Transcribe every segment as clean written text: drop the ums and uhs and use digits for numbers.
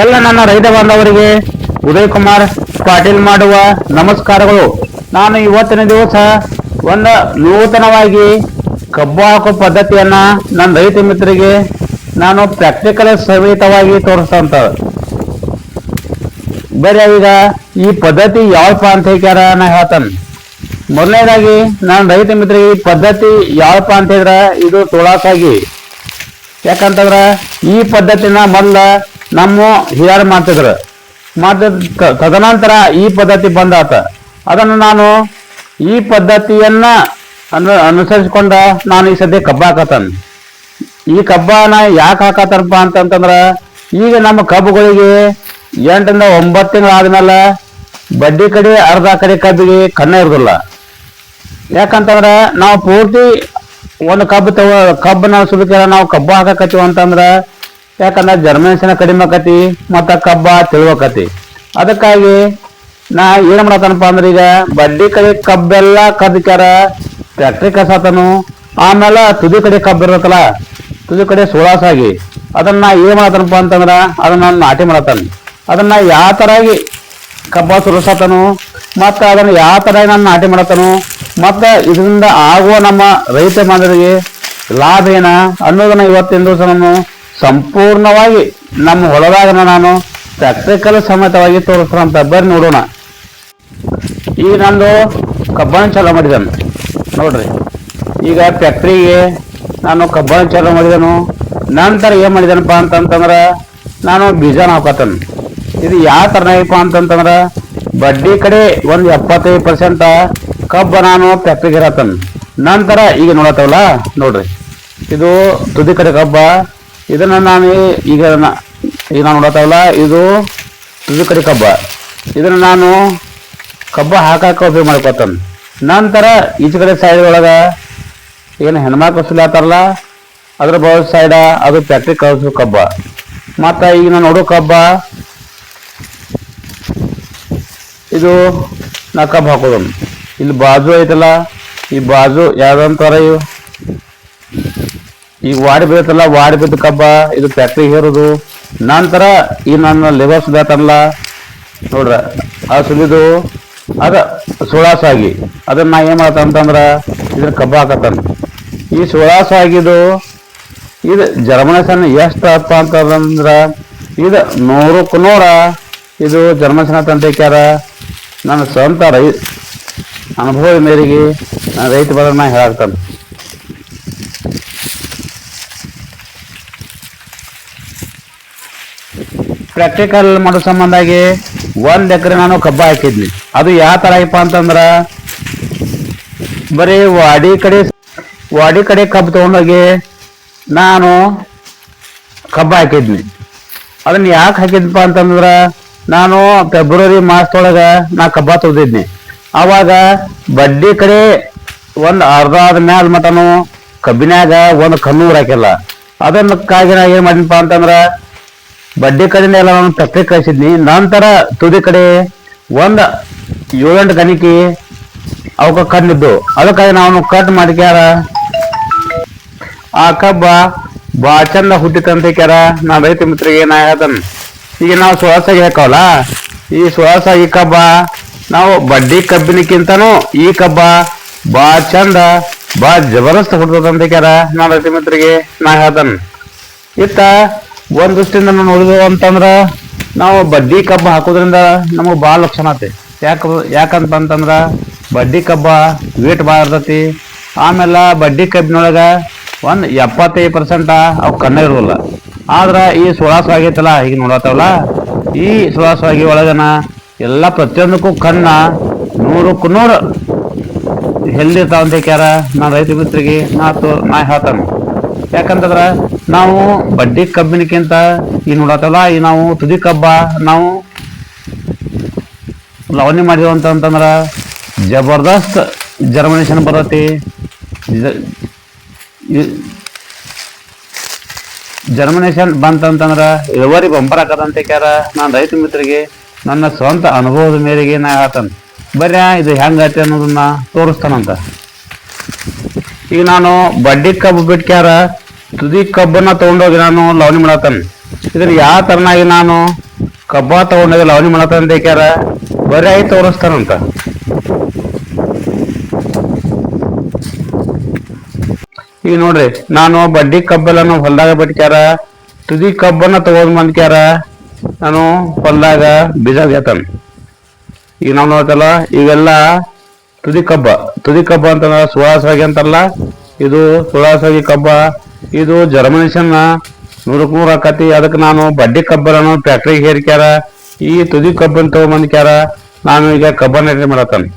ಎಲ್ಲ ನನ್ನ ರೈತ ಬಾಂಧವರಿಗೆ ಉದಯ್ ಕುಮಾರ್ ಪಾಟೀಲ್ ಮಾಡುವ ನಮಸ್ಕಾರಗಳು. ನಾನು ಇವತ್ತಿನ ದಿವಸ ಒಂದು ನೂತನವಾಗಿ ಕಬ್ಬು ಹಾಕೋ ಪದ್ಧತಿಯನ್ನ ನನ್ನ ರೈತ ಮಿತ್ರರಿಗೆ ನಾನು ಪ್ರಾಕ್ಟಿಕಲ್ ಸಹಿತವಾಗಿ ತೋರಿಸ್ತಂತ. ಬೇರೆ ಈಗ ಈ ಪದ್ಧತಿ ಯಾವಪ್ಪ ಅಂತ ಹೇಳ್ಯಾರ ನಾ ಹೇಳ್ತಾನೆ. ಮೊದಲನೇದಾಗಿ ನಾನು ರೈತ ಮಿತ್ರರಿಗೆ ಈ ಪದ್ಧತಿ ಯಾವಪ್ಪ ಅಂತ ಹೇಳಿದ್ರ ಇದು ತುಳಾಸಾಗಿ. ಯಾಕಂತಂದ್ರ ಈ ಪದ್ಧತಿನ ಮೊದಲ ನಮ್ಮ ಹಿರಿಯರು ಮಾಡ್ತಿದ್ರು. ತದನಂತರ ಈ ಪದ್ಧತಿ ಬಂದಾತ. ಅದನ್ನು ನಾನು ಈ ಪದ್ಧತಿಯನ್ನ ಅನುಸರಿಸಿಕೊಂಡ ನಾನು ಈ ಸದ್ಯ ಕಬ್ಬ ಹಾಕತಾನ. ಈ ಕಬ್ಬನ ಯಾಕೆ ಹಾಕತಾರಪ್ಪ ಅಂತಂದ್ರ ಈಗ ನಮ್ಮ ಕಬ್ಬುಗಳಿಗೆ 8 ರಿಂದ 9 ತಿಂಗಳು ಆದ್ಮೇಲೆ ಬಡ್ಡಿ ಕಡೆ ಅರ್ಧ ಕಡೆ ಕಬ್ಬಿಗೆ ಕಣ್ಣ ಇರೋದಿಲ್ಲ. ಯಾಕಂತಂದ್ರ ನಾವು ಪೂರ್ತಿ ಒಂದು ಕಬ್ಬು ನಾವು ಸುಲಿಕೆ ನಾವು ಕಬ್ಬು ಹಾಕಕತ್ತೀವಿ ಅಂತಂದ್ರ ಯಾಕಂದ್ರೆ ಜರ್ಮಿನೇಷನ್ ಕಡಿಮೆ ಆಕತಿ ಮತ್ತ ಕಬ್ಬ ತಿಳ್ವಕತಿ. ಅದಕ್ಕಾಗಿ ನಾ ಏನ್ ಮಾಡತನಪ್ಪ ಅಂದ್ರೆ ಈಗ ಬಡ್ಡಿ ಕಡೆ ಕಬ್ಬೆಲ್ಲ ಕದ್ಕ್ಯಾರ ಫ್ಯಾಕ್ಟ್ರಿ ಕಸಾತನು. ಆಮೇಲೆ ತುದಿ ಕಡೆ ಕಬ್ಬು ಇರತ್ತಲ್ಲ, ತುದಿ ಕಡೆ ಸುಳಾಸಾಗಿ ಅದನ್ನ ಏನ್ ಮಾಡತನಪ್ಪ ಅಂತಂದ್ರ ಅದನ್ನ ನಾಟಿ ಮಾಡತಾನ. ಅದನ್ನ ಯಾವ ತರಾಗಿ ಕಬ್ಬ ಸುರಸತನು ಮತ್ತ ಅದನ್ನ ಯಾವ ತರಾಗಿ ನಾನು ನಾಟಿ ಮಾಡತನು ಮತ್ತ ಇದರಿಂದ ಆಗುವ ನಮ್ಮ ರೈತ ಬಾಂಧವರಿಗೆ ಲಾಭ ಏನ ಅನ್ನೋದನ್ನ ಇವತ್ತಿನ ದಿವಸ ನಾನು ಸಂಪೂರ್ಣವಾಗಿ ನಮ್ಮ ಹೊಲದಾಗ ನಾನು ಪ್ರಾಕ್ಟಿಕಲ್ ಸಮೇತವಾಗಿ ತೋರಿಸ್ತಾರಂತ. ಬರ್ರಿ ನೋಡೋಣ. ಈಗ ನಂದು ಕಬ್ಬಣ ಚಾಲೂ ಮಾಡಿದನು ನೋಡ್ರಿ. ಈಗ ಫ್ಯಾಕ್ಟ್ರಿಗೆ ನಾನು ಕಬ್ಬಣ ಚಾಲೂ ಮಾಡಿದನು. ನಂತರ ಏನ್ ಮಾಡಿದನಪ್ಪ ಅಂತಂತಂದ್ರ ನಾನು ಬೀಜನ ಹಾಕತನು. ಇದು ಯಾವ ತರನಾಗಪ್ಪ ಅಂತಂತಂದ್ರ ಬಡ್ಡಿ ಕಡೆ ಒಂದು 75% ಕಬ್ಬ ನಾನು ಫ್ಯಾಕ್ಟ್ರಿಗೆ ಇರತನ. ನಂತರ ಈಗ ನೋಡತ್ತವಲ್ಲ ನೋಡ್ರಿ, ಇದು ತುದಿ ಕಡೆ ಕಬ್ಬ. ಇದನ್ನ ನಾನು ಈಗ ನಾನು ನೋಡತ್ತವಲ್ಲ ಇದು ತುದಿ ಕಡೆ ಕಬ್ಬ. ಇದನ್ನ ನಾನು ಕಬ್ಬ ಹಾಕಾಕ ಉಪಯೋಗ ಮಾಡ್ಕೊತಾನ. ನಂತರ ಈಚೆ ಕಡೆ ಸೈಡ್ ಒಳಗ ಏನು ಹೆಣ್ಮಕ್ಳು ಸುಲಿತಾರಲ್ಲ ಅದ್ರ ಬೌ ಸೈಡ ಅದು ಫ್ಯಾಕ್ಟ್ರಿ ಕಳ್ಸು ಕಬ್ಬ. ಮತ್ತ ಈಗ ನಾನು ನೋಡೋ ಕಬ್ಬ ಇದು ನಾ ಕಬ್ಬು ಹಾಕೋದು. ಇಲ್ಲಿ ಬಾಜು ಐತಲ್ಲ, ಈ ಬಾಜು ಯಾವ್ದಂತಾರ ಈಗ ವಾಡಿ ಬೀಳ್ತಲ್ಲ, ವಾಡಿ ಬಿದ್ದ ಕಬ್ಬ ಇದು ಫ್ಯಾಕ್ಟ್ರಿಗೆ ಹೇರೋದು. ನಂತರ ಈ ನನ್ನ ಲಿವರ್ ಸುಲಿತಾರಲ್ಲ ನೋಡ್ರ ಆ ಸುಲಿದು ಅದ ಸುಳಾಸಾಗಿ ಅದನ್ನ ನಾ ಏನ್ ಮಾಡತ್ತಂತಂದ್ರ ಇದ್ರ ಕಬ್ಬ ಹಾಕತ್ತಾನ. ಈ ಸುಳಾಸಾಗಿದು ಇದು ಜರ್ಮಿನೇಷನ್ ಎಷ್ಟು ಅಪ್ಪ ಅಂತಂದ್ರ ಇದು 100ಕ್ಕೆ 100 ಇದು ಜರ್ಮಿನೇಷನ್ ತಂತೇಕ್ಯಾರ. ನನ್ನ ಸ್ವಂತ ಅನುಭವದ ಮೇರೆಗೆ ನಾನು ರೈತ ಬರೋಣ ಹೇಳಾಕ್ತಾನೆ. ಪ್ರಾಕ್ಟಿಕಲ್ ಮಾಡೋ ಸಂಬಂಧಾಗಿ 1 ಎಕರೆ ನಾನು ಕಬ್ಬ ಹಾಕಿದ್ನಿ. ಅದು ಯಾವ ತರ ಆಯ್ಪ ಅಂತಂದ್ರ ಬರೀ ವಾಡಿ ಕಡೆ ಕಬ್ಬು ತಗೊಂಡೋಗಿ ನಾನು ಕಬ್ಬ ಹಾಕಿದ್ನಿ. ಅದನ್ನ ಯಾಕೆ ಹಾಕಿದ್ನಪ್ಪ ಅಂತಂದ್ರ ನಾನು ಫೆಬ್ರವರಿ ಮಾಸದೊಳಗ ನಾ ಕಬ್ಬ ತೆಗ್ದಿದ್ನಿ. ಅವಾಗ ಬಡ್ಡಿ ಕಡೆ ಒಂದು ಅರ್ಧ ಆದ ಮ್ಯಾಲ ಮಟನು ಕಬ್ಬಿನ್ಯಾಗ ಒಂದು ಕಣ್ಣೂರ್ ಹಾಕಿಲ್ಲ. ಅದಕ್ಕಾಗಿ ನಾ ಏನ್ ಮಾಡಿನಪ್ಪ ಅಂತಂದ್ರ ಬಡ್ಡಿ ಕಡೆಯಿಂದ ಎಲ್ಲ ನಾನು ಫ್ಯಾಕ್ಟ್ರಿ ಕಳಿಸಿದ್ನಿ. ನಂತರ ತುದಿ ಕಡೆ ಒಂದು 7-8 ಗಣಿಕೆ ಅವಕ್ಕೆ ಕಣ್ಣಿದ್ದು. ಅದಕ್ಕಾಗಿ ನಾವು ಕಟ್ ಮಾಡಿಕ್ಯಾರ ಆ ಕಬ್ಬ ಭಾಳ ಚಂದ ಹುಟ್ಟಿತಂತ ಕ್ಯಾರ. ನಾನು ರೈತ ಮಿತ್ರಿಗೆ ನಾ ಹೇಳ್ತಾನೆ. ಈಗ ನಾವು ಸುಳಾಸಾಗಿ ಹಾಕವಲ್ಲ, ಈ ಸುಳಾಸಾಗಿ ಕಬ್ಬ ನಾವು ಬಡ್ಡಿ ಕಬ್ಬಿನಕ್ಕಿಂತನೂ ಈ ಕಬ್ಬ ಭಾಳ ಚಂದ ಭಾಳ ಜಬರ್ದಸ್ತ್ ಹುಟ್ಟದಂತ ಕ್ಯಾರ. ನಾನು ರೈತ ಮಿತ್ರಿಗೆ ನಾ ಹೇಳ್ತಾನೆ. ಇತ್ತ ಒಂದ್ ದೃಷ್ಟಿಯಿಂದ ನಾವು ನೋಡಿದ್ವು ಅಂತಂದ್ರ ನಾವು ಬಡ್ಡಿ ಕಬ್ಬ ಹಾಕೋದ್ರಿಂದ ನಮಗೆ ಭಾಳ ಲಕ್ಷಣ ಆತಿ. ಯಾಕಂತ ಅಂತಂದ್ರ ಬಡ್ಡಿ ಕಬ್ಬ ವೇಟ್ ಭಾಳ ಇರ್ತೈತಿ. ಆಮೇಲೆ ಬಡ್ಡಿ ಕಬ್ಬಿನೊಳಗ ಒಂದು 75% ಅವು ಕಣ್ಣ ಇರೋಲ್ಲ. ಆದ್ರ ಈ ಸುಳಾಸಾಗಿ ಐತಲ್ಲ ಈಗ ನೋಡತ್ತವಲ್ಲ, ಈ ಸುಳಾಸಾಗಿ ಒಳಗನ ಎಲ್ಲ ಪ್ರತಿಯೊಂದಕ್ಕೂ ಕಣ್ಣ 100ಕ್ಕೆ 100 ಹೆಲ್ದಿ ಇರ್ತಾವಂತ ಕ್ಯಾರ. ನಾನು ರೈತ ಮಿತ್ರಿಗೆ ನಾ ಹೇಳ್ತಾನೆ. ಯಾಕಂತಂದ್ರ ನಾವು ಬಡ್ಡಿ ಕಬ್ಬಿನಕ್ಕಿಂತ ಈ ನೋಡತ್ತವಲ್ಲ ಈ ನಾವು ತುದಿ ಕಬ್ಬ ನಾವು ಲವಣಿ ಮಾಡಿದೆವು ಅಂತಂದ್ರ ಜಬರ್ದಸ್ತ್ ಜರ್ಮಿನೇಷನ್ ಬರತಿ. ಜರ್ಮಿನೇಷನ್ ಬಂತಂತಂದ್ರ ಇಳುವರಿ ಬಂಪರ್ ಹಾಕದಂತ ಕ್ಯಾರ. ನಾನು ರೈತ ಮಿತ್ರಿಗೆ ನನ್ನ ಸ್ವಂತ ಅನುಭವದ ಮೇರೆಗೆ ನಾ ಹೇಳ್ತಾನೆ. ಬರ್ಯ ಇದು ಹೆಂಗೈತಿ ಅನ್ನೋದನ್ನ ತೋರಿಸ್ತಾನಂತ. ಈಗ ನಾನು ಬಡ್ಡಿ ಕಬ್ಬು ಬಿಟ್ಕ್ಯಾರ ತುದಿ ಕಬ್ಬನ್ನ ತಗೊಂಡೋಗಿ ನಾನು ಲವಣಿ ಮಾಡತ್ತಾನೆ. ಇದನ್ನ ಯಾವ ತರನಾಗಿ ನಾನು ಕಬ್ಬ ತಗೊಂಡಾಗ ಲವಣಿ ಮಾಡತ್ತಂತ ಯಾಕ್ಯಾರ ಬರೀ ಆಯ್ತು ತೋರಿಸ್ತಾರಂತ. ಈಗ ನೋಡ್ರಿ, ನಾನು ಬಡ್ಡಿ ಕಬ್ಬೆಲ್ಲ ಹೊಲ್ದಾಗ ಬಿಟ್ಕ್ಯಾರ, ತುದಿ ಕಬ್ಬನ್ನ ತಗೊಂಡ್ ಬಂದ್ಕ್ಯಾರ ನಾನು ಹೊಲ್ದಾಗ ಬೀಜ ಬೇತನ್. ಈಗ ನಾವು ನೋಡ್ತಲ್ಲ, ಇವೆಲ್ಲ ತುದಿ ಕಬ್ಬ ಅಂತಂದ್ರ ಸುಳಾಸಾಗಿ ಅಂತಲ್ಲ, ಇದು ಸುಳಾಸಾಗಿ ಕಬ್ಬ. ಇದು ಜರ್ಮನೇಷನ್ 100ಕ್ಕೆ 100 ಆಕತಿ. ಅದಕ್ಕೆ ನಾನು ಬಡ್ಡಿ ಕಬ್ಬರನ್ನು ಫ್ಯಾಕ್ಟ್ರಿಗೆ ಹೇರಿಕ್ಯಾರ, ಈ ತುದಿ ಕಬ್ಬನ್ ತಗೊಂಬಂದ್ಕ್ಯಾರ. ನಾನು ಈಗ ಕಬ್ಬನ್ನ ರೆಡಿ ಮಾಡತ್ತೇನೆ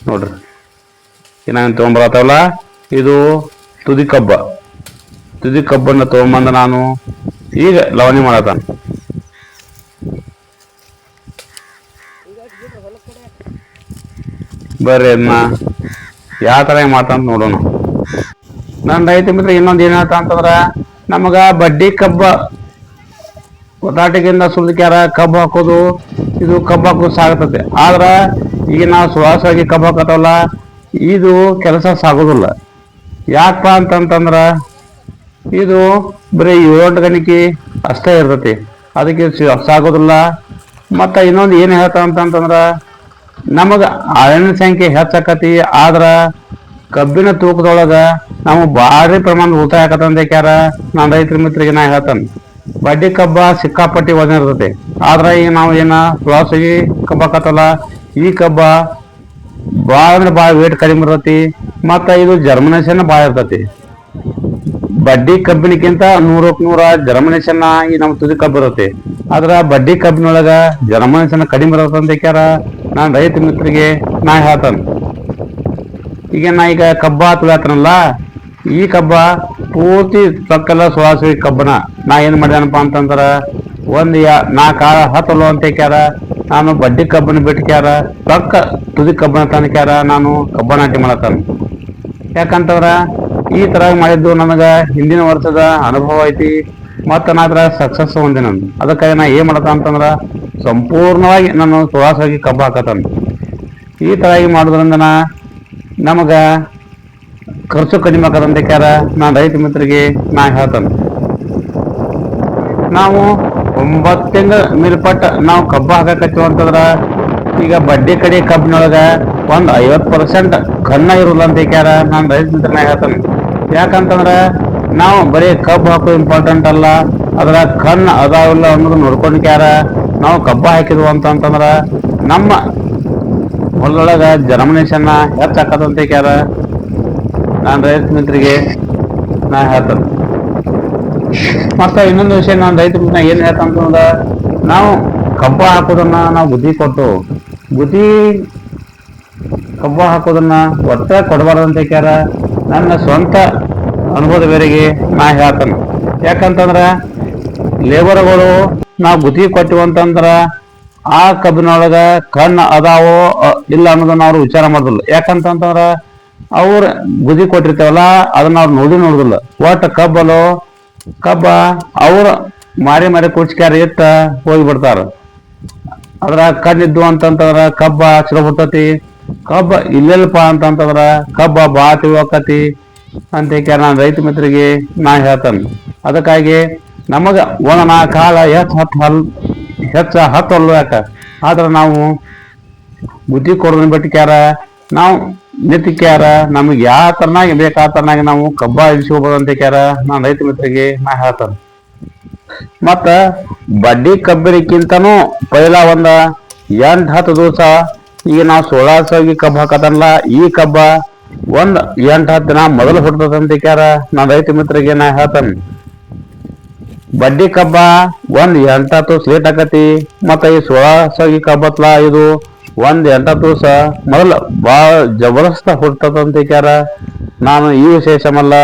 ನೋಡ್ರಿ. ನಾನು ತಗೊಂಬರತ್ತವಲ್ಲ, ಇದು ತುದಿ ಕಬ್ಬನ್ನ ತಗೊಂಬಂದ ನಾನು ಈಗ ಲವಣಿ ಮಾಡತ್ತಾನ. ಬರ್ರಿ ಅದನ್ನ ಯಾವ ತರ ಮಾಡ್ತಾನ ನೋಡೋಣ. ನನ್ನ ರೈತ ಮಿತ್ರ ಇನ್ನೊಂದು ಏನಂತ ಅಂತಂದ್ರ, ನಮಗ ಬಡ್ಡಿ ಕಬ್ಬ ಒತಾಟಿಗಿಂದ ಸುಲ್ಕ್ಯಾರ ಕಬ್ಬು ಹಾಕೋದು, ಇದು ಕಬ್ಬು ಹಾಕೋದು ಸಾಗತತೆ. ಆದ್ರ ಈಗ ನಾವು ಸುವಾಸವಾಗಿ ಕಬ್ಬು ಹಾಕತ್ತವಲ್ಲ, ಇದು ಕೆಲಸ ಸಾಗೋದಿಲ್ಲ. ಯಾಕಪ್ಪ ಅಂತಂತಂದ್ರ ಇದು ಬರೀ 7 ಗಣಿಕೆ ಅಷ್ಟೇ ಇರ್ತತಿ, ಅದಕ್ಕೆ ಸಾಗೋದಿಲ್ಲ. ಮತ್ತ ಇನ್ನೊಂದು ಏನ್ ಹೇಳ್ತಾವ ಅಂತಂತಂದ್ರ, ನಮಗ ಅರಣ್ಯ ಸಂಖ್ಯೆ ಹೆಚ್ಚಾಕತಿ, ಆದ್ರ ಕಬ್ಬಿನ ತೂಕದೊಳಗ ನಾವು ಭಾರಿ ಪ್ರಮಾಣದ ಉಳಿತಾಯ ಆಕತ್ತಂತ ಯಾಕ್ಯಾರ ನಾನು ರೈತರ ಮಿತ್ರಿಗೆ ನಾ ಹೇಳ್ತಾನೆ. ಬಡ್ಡಿ ಕಬ್ಬ ಸಿಕ್ಕಾಪಟ್ಟಿ ವಜನ ಇರ್ತತಿ, ಆದ್ರ ಈಗ ನಾವು ಏನ ಸುವಾಸಿಗೆ ಕಬ್ಬ ಹಾಕತ್ತಲ್ಲ, ಈ ಕಬ್ಬ ಭಾಳ ಅಂದ್ರೆ ಭಾಳ ವೇಟ್ ಕಡಿಮೆ ಇರ್ತತಿ. ಮತ್ತ ಇದು ಜರ್ಮನೇಷನ್ ಭಾಳ ಇರ್ತತಿ. ಬಡ್ಡಿ ಕಬ್ಬಿನಕ್ಕಿಂತ 100ಕ್ಕೆ 100 ಜರ್ಮನೇಷನ್ ಈ ನಮ್ಮ ತುದಿ ಕಬ್ಬು ಇರುತ್ತೆ. ಆದ್ರ ಬಡ್ಡಿ ಕಬ್ಬಿನೊಳಗ ಜರ್ಮನೇಷನ್ ಕಡಿಮೆ ಇರತ್ತಂತ ಯಾಕ್ಯಾರ ನಾನು ರೈತ ಮಿತ್ರಿಗೆ ನಾ ಹೇಳ್ತಾನೆ. ಈಗ ಕಬ್ಬ ತುಳಿಯತ್ತನಲ್ಲ, ಈ ಕಬ್ಬ ಪೂರ್ತಿ ಸೊಕ್ಕೆಲ್ಲ ಸುವಾಸಿ ಕಬ್ಬನ ನಾ ಏನ್ ಮಾಡ್ಯಾನಪ್ಪ ಅಂತಂದ್ರ, 4-10 ಅಂತ ಯಾಕ್ಯಾರ ನಾನು ಬಡ್ಡಿ ಕಬ್ಬನ ಬಿಟ್ಕ್ಯಾರ, ಸೊಕ್ಕ ತುದಿ ಕಬ್ಬನ ತನಕ್ಯಾರ ನಾನು ಕಬ್ಬ ನಾಟಿ ಮಾಡತ್ತಾನ. ಯಾಕಂತಂದ್ರ ಈ ತರ ಮಾಡಿದ್ದು ನನಗ ಹಿಂದಿನ ವರ್ಷದ ಅನುಭವ ಐತಿ, ಮತ್ತ ನಾ ಅದ್ರ ಸಕ್ಸಸ್ ಹೊಂದಿ ನಾನು. ಅದಕ್ಕಾಗಿ ನಾ ಏನ್ ಮಾಡತ್ತ ಅಂತಂದ್ರ, ಸಂಪೂರ್ಣವಾಗಿ ನಾನು ಸುವಾಸವಾಗಿ ಕಬ್ಬ ಹಾಕತ್ತಾನ. ಈ ತರಾಗಿ ಮಾಡೋದ್ರಿಂದ ನಮಗ ಖರ್ಚು ಕಡಿಮೆ ಆಕದಂತ ಯಾರ ನಾನು ರೈತ ಮಿತ್ರಿಗೆ ನಾ ಹೇಳ್ತಾನೆ. ನಾವು 9 ತಿಂಗಳ ಮೇಲ್ಪಟ್ಟ ನಾವು ಕಬ್ಬ ಹಾಕಕತ್ತೀವಿ ಅಂತಂದ್ರ, ಈಗ ಬಡ್ಡಿ ಕಡೆ ಕಬ್ಬಿನೊಳಗ ಒಂದು 50% ಕನ್ನ ಇರೋಲ್ಲ ಅಂತ ಯಾರ ನಾನು ರೈತ ಮಿತ್ರನ ಹೇಳ್ತಾನೆ. ಯಾಕಂತಂದ್ರ ನಾವು ಬರೀ ಕಬ್ಬು ಹಾಕೋ ಇಂಪಾರ್ಟೆಂಟ್ ಅಲ್ಲ, ಅದ್ರ ಕಣ್ಣು ಅದಾವಿಲ್ಲ ಅನ್ನೋದು ನೋಡ್ಕೊಂಡ್ಕ್ಯಾರ ನಾವು ಕಬ್ಬ ಹಾಕಿದ್ವು ಅಂತಂದ್ರ ನಮ್ಮ ಹೊಲದೊಳಗ ಜರ್ಮನೇಷನ್ ಹೆಚ್ಚಾಕತ್ತಂತ ಯಾರ ನಾನು ರೈತ ಮಿತ್ರಿಗೆ ನಾ ಹೇಳ್ತಾನೆ. ಮತ್ತ ಇನ್ನೊಂದು ವಿಷಯ ನಾನು ರೈತ ಮಿತ್ರ ಏನ್ ಹೇಳ್ತಂತಂದ್ರ, ನಾವು ಕಬ್ಬ ಹಾಕೋದನ್ನ ನಾವು ಬುದ್ಧಿ ಕಬ್ಬ ಹಾಕೋದನ್ನ ಒಟ್ಟ ಕೊಡಬಾರ್ದಂತ ಯಾರ ನನ್ನ ಸ್ವಂತ ಅನುಭವದ ಮೇರೆಗೆ ನಾ ಹೇಳ್ತಾನೆ. ಯಾಕಂತಂದ್ರ ಲೇಬರ್ಗಳು ನಾವು ಬುದ್ಧಿ ಕೊಟ್ಟಿವ ಅಂತಂದ್ರ ಆ ಕಬ್ಬಿನೊಳಗ ಕಣ್ಣು ಅದಾವೋ ಇಲ್ಲ ಅನ್ನೋದನ್ನ ಅವ್ರು ವಿಚಾರ ಮಾಡೋದಿಲ್ಲ. ಯಾಕಂತಂದ್ರ ಅವ್ರ ಬುದ್ಧಿ ಕೊಟ್ಟಿರ್ತೇವಲ್ಲ ಅದನ್ನ ಅವ್ರು ನೋಡುದಿಲ್ಲ. ಒಟ್ಟ ಕಬ್ಬ ಅವ್ರ ಮಾರಿ ಕುಚ್ಕ್ಯಾರ ಇಟ್ಟ ಹೋಗಿಬಿಡ್ತಾರ. ಅದ್ರ ಕಣ್ಣಿದ್ದು ಅಂತಂತಂದ್ರ ಕಬ್ಬ ಚಲೋ ಬರ್ತತಿ, ಕಬ್ಬ ಇಲ್ಲೆಲ್ಪ ಅಂತಂತಂದ್ರ ಕಬ್ಬ ಭಾಳ ತಿಳ್ವಕತಿ ಅಂತ ನಾನು ರೈತ ಮಿತ್ರಿಗೆ ನಾ ಹೇಳ್ತಾನೆ. ಅದಕ್ಕಾಗಿ ನಮಗ 1-4 ಕಾಲ ಹೆಚ್ಚ 10 ಹೊಲ್ಲು ಯಾಕ, ಆದ್ರ ನಾವು ಬುದ್ಧಿ ಕೊಡೋದನ್ನ ಬಿಟ್ಕ್ಯಾರ ನಾವು ನಿತ್ಕ್ಯಾರ ನಮಗೆ ಯಾವ ತರನಾಗಿ ಬೇಕು ಆ ತರನಾಗಿ ನಾವು ಕಬ್ಬ ಇಳಿಸ್ಕೋಬಹುದು ಅಂತ ನಾನು ರೈತ ಮಿತ್ರಿಗೆ ನಾ ಹೇಳ್ತಾನೆ. ಮತ್ತ ಬಡ್ಡಿ ಕಬ್ಬಿನಕ್ಕಿಂತನೂ ಪೈಲ 8-10 ದಿವಸ ಈಗ ನಾವು 16 ಕಬ್ಬ ಹಾಕತ್ತಲ್ಲ, ಈ ಕಬ್ಬ 8-10 ದಿನ ಮೊದಲು ಹುಟ್ಟದಂತ ನಾನು ರೈತ ಮಿತ್ರಿಗೆ ನಾ ಹೇಳ್ತಾನೆ. ಬಡ್ಡಿ ಕಬ್ಬ 8-10 ದಿವಸ ಲೇಟ್ ಆಕತಿ, ಮತ್ತ ಈ 16 ಕಬ್ಬತ್ಲ ಇದು 8-10 ದಿವಸ ಮೊದಲ ಬಾಳ ಜಬರ್ದಸ್ತ ಹುಟ್ಟದಂತ ನಾನು ಈ ವಿಶೇಷಮಲ್ಲ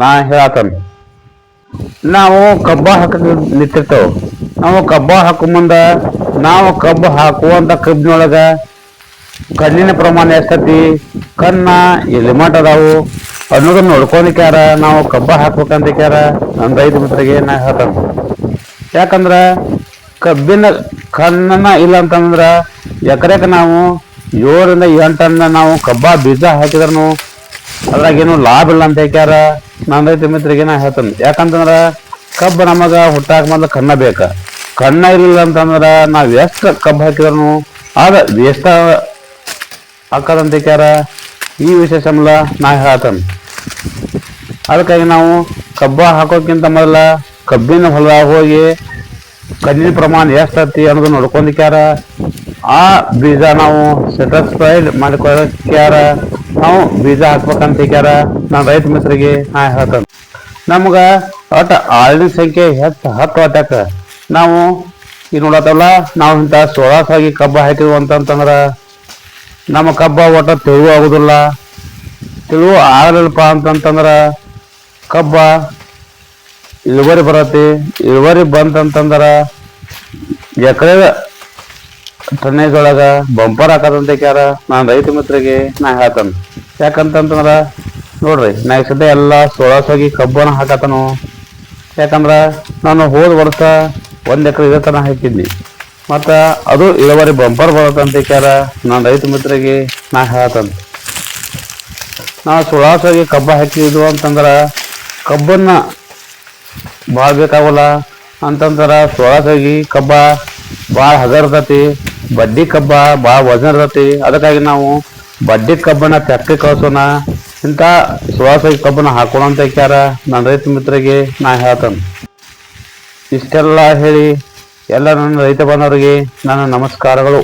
ನಾ ಹೇಳ್ತಾನೆ. ನಾವು ಕಬ್ಬ ನಿಂತಿರ್ತೇವೆ. ನಾವು ಕಬ್ಬ ಹಾಕೋ ಮುಂದ ನಾವು ಕಬ್ಬ ಹಾಕುವಂತ ಕಬ್ಬಿನೊಳಗ ಕಣ್ಣಿನ ಪ್ರಮಾಣ ಎಷ್ಟತಿ, ಕಣ್ಣ ಎಲ್ಲಿ ಮಟ್ಟ ಅದಾವು ಅನ್ನೋದನ್ನ ನೋಡ್ಕೊಂಡಿಕ್ಯಾರ ನಾವು ಕಬ್ಬ ಹಾಕ್ಬೇಕಂತ ನನ್ನ ರೈತ ಮಿತ್ರಿಗೆ ನಾ ಹೇಳ್ತಾನೆ. ಯಾಕಂದ್ರ ಕಬ್ಬಿನ ಕಣ್ಣನ ಇಲ್ಲ ಅಂತಂದ್ರ ಎಕರೆಕ ನಾವು 7-8 ಟನ್ ನಾವು ಕಬ್ಬ ಬೀಜ ಹಾಕಿದ್ರೂ ಅದ್ರಾಗೇನು ಲಾಭ ಇಲ್ಲ ಅಂತ ನನ್ನ ರೈತ ಮಿತ್ರಿಗೆ ನಾ ಹೇಳ್ತಾನೆ. ಯಾಕಂತಂದ್ರ ಕಬ್ಬ ನಮಗ ಹುಟ್ಟಾಕ ಮೊದಲು ಕಣ್ಣ ಬೇಕ, ಕಣ್ಣ ಇರ್ಲಿಲ್ಲ ಅಂತಂದ್ರ ನಾವ್ ಎಷ್ಟ್ ಕಬ್ಬು ಹಾಕಿದ್ರು ಅದ ವೇಸ್ಟ್ ಹಾಕದಂತ ಕ್ಯಾರ ಈ ವಿಷಯ ಸಂಬಳ ನಾ ಹೇಳ್ತಾನೆ. ಅದಕ್ಕಾಗಿ ನಾವು ಕಬ್ಬ ಹಾಕೋಕ್ಕಿಂತ ಮೊದಲ ಕಬ್ಬಿನ ಹೊಲ ಹೋಗಿ ಕಣ್ಣಿನ ಪ್ರಮಾಣ ಎಷ್ಟತಿ ಅನ್ನೋದು ನೋಡ್ಕೊಂಡ್ಕ್ಯಾರ ಆ ಬೀಜ ನಾವು ಸ್ಯಾಟಿಸ್ಫೈಡ್ ಮಾಡ್ಕೊಳಕ್ಯಾರ ನಾವು ಬೀಜ ಹಾಕ್ಬೇಕಂತ ಕ್ಯಾರ ನಾನು ರೈತ ಮಿತ್ರರಿಗೆ ನಾ ಹೇಳ್ತಾನೆ. ನಮ್ಗ ಒಟ್ಟು ಆಳಿನ ಸಂಖ್ಯೆ ಹತ್ತು ಹೊಟ್ಯಾಕ ನಾವು ಈಗ ನೋಡತ್ತಲ್ಲ ನಾವು ಇಂಥ ಸೋಳಾಸಾಗಿ ಕಬ್ಬ ಹಾಕಿದ್ವು ಅಂತಂದ್ರ ನಮ್ಮ ಕಬ್ಬ ಒಟ್ಟು ತೆಳು ಆಗುದಿಲ್ಲ. ತೆಳು ಆಗಲಿಲ್ಲಪ್ಪ ಅಂತಂತಂದ್ರ ಕಬ್ಬ ಇಳುವರಿ ಬರತ್ತೆ. ಇಳುವರಿ ಬಂತಂತಂದ್ರ ಎಕರೆ ಟನ್ನೇಜ್ ಒಳಗ ಬಂಪರ್ ಹಾಕದಂತ ಕ್ಯಾರ ನಾನು ರೈತ ಮಿತ್ರರಿಗೆ ನಾ ಹೇಳ್ತಾನೆ. ಯಾಕಂತಂದ್ರ ನೋಡ್ರಿ ನಾ ಈ ಸದ್ಯ ಎಲ್ಲ ಸೋಳಾಸಾಗಿ ಕಬ್ಬನ ಹಾಕತನು. ಯಾಕಂದ್ರ ನಾನು ಹೋದ ವರ್ಷ 1 ಎಕರೆ ಇದೇ ತನ ಹಾಕಿದ್ನಿ ಮತ್ತು ಅದು ಇಳುವರಿ ಬಂಪರ್ ಬರುತ್ತಂತ ಕ್ಯಾರ ನಾನು ರೈತ ಮಿತ್ರರಿಗೆ ನಾ ಹೇಳ್ತಾನೆ. ನಾವು ಸೋಳಾಸಾಗಿ ಕಬ್ಬ ಹಾಕಿದ್ವು ಅಂತಂದ್ರ ಕಬ್ಬನ್ನ ಭಾಳ ಬೇಕಾಗಲ್ಲ ಅಂತಂದ್ರ ಸೋಳಾಸಾಗಿ ಕಬ್ಬ ಭಾಳ ಹಗರ್ ಇರ್ತತಿ. ಬಡ್ಡಿ ಕಬ್ಬ ಭಾಳ ವಜನ್ ಇರ್ತತಿ. ಅದಕ್ಕಾಗಿ ನಾವು ಬಡ್ಡಿ ಕಬ್ಬನ ಫ್ಯಾಕ್ಟ್ರಿ ಕಳ್ಸೋಣ, ಇಂಥ ಸೋಳಾಸಾಗಿ ಕಬ್ಬನ ಹಾಕೋಣ ಅಂತ ಕ್ಯಾರ ನನ್ನ ರೈತ ಮಿತ್ರರಿಗೆ ನಾ ಹೇಳ್ತಾನೆ. ಇಷ್ಟೆಲ್ಲ ಹೇಳಿ ಎಲ್ಲ ನನ್ನ ರೈತ ಬಾಂಧವರಿಗೆ ನನ್ನ ನಮಸ್ಕಾರಗಳು.